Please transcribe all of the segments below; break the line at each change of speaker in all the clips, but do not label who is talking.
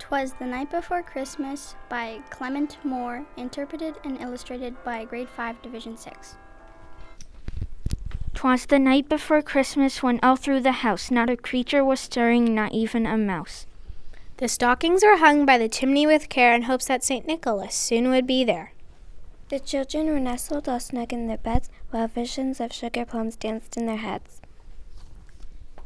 'Twas the Night Before Christmas by Clement Moore, interpreted and illustrated by Grade 5, Division 6.
'Twas the night before Christmas when all through the house not a creature was stirring, not even a mouse.
The stockings were hung by the chimney with care in hopes that St. Nicholas soon would be there.
The children were nestled all snug in their beds, while visions of sugar plums danced in their heads.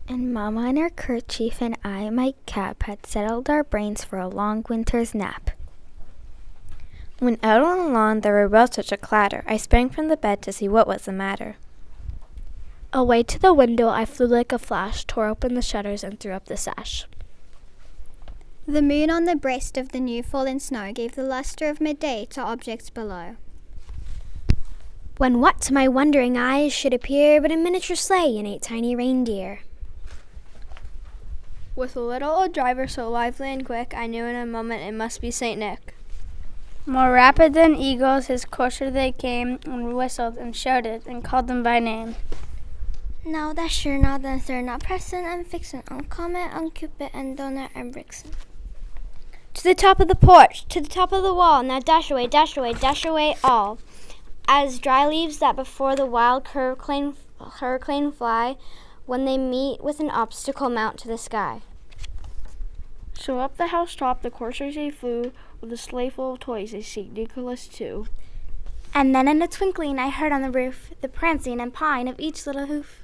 And Mama in her kerchief and I, my cap, had settled our brains for a long winter's nap. When out on the lawn there arose such a clatter, I sprang from the bed to see what was the matter.
Away to the window I flew like a flash, tore open the shutters and threw up the sash.
The moon on the breast of the new fallen snow gave the luster of midday to objects below.
When what to my wondering eyes should appear but a miniature sleigh and 8 tiny reindeer.
With a little old driver so lively and quick, I knew in a moment it must be St. Nick. More rapid than eagles, his courser they came, and whistled and shouted and called them by name.
Now that's sure, now then sir, not Preston and Vixen, on Comet, on Cupid, and Donner and Brixen.
To the top of the porch, to the top of the wall, now dash away, dash away, dash away all. As dry leaves that before the wild hurricane fly, when they meet with an obstacle mount to the sky.
So up the housetop the coursers they flew, with a sleigh full of toys they seek Nicholas too.
And then in a twinkling I heard on the roof the prancing and pawing of each little hoof.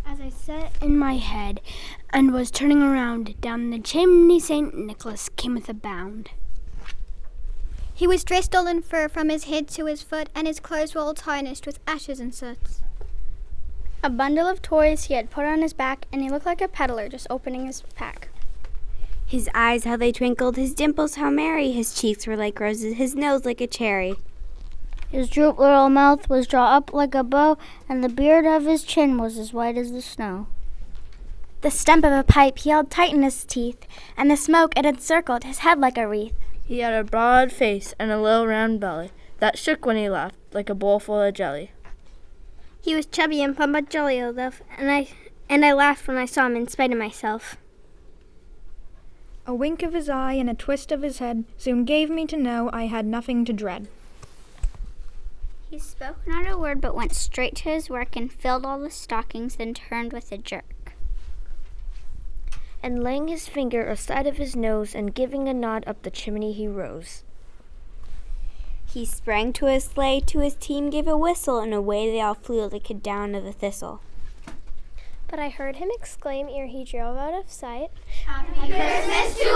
As I sat in my head and was turning around, down the chimney St. Nicholas came with a bound.
He was dressed all in fur from his head to his foot, and his clothes were all tarnished with ashes and soot. A bundle of toys he had put on his back, and he looked like a peddler just opening his pack.
His eyes, how they twinkled, his dimples, how merry, his cheeks were like roses, his nose like a cherry.
His drooped little mouth was drawn up like a bow, and the beard of his chin was as white as the snow.
The stump of a pipe he held tight in his teeth, and the smoke it encircled his head like a wreath.
He had a broad face and a little round belly that shook when he laughed like a bowl full of jelly.
He was chubby and plump but jolly enough, and I laughed when I saw him in spite of myself.
A wink of his eye and a twist of his head soon gave me to know I had nothing to dread.
He spoke not a word, but went straight to his work and filled all the stockings, then turned with a jerk.
And laying his finger aside of his nose and giving a nod up the chimney he rose.
He sprang to his sleigh, to his team gave a whistle, and away they all flew like a down of a thistle.
But I heard him exclaim ere he drove out of sight,
Happy Christmas to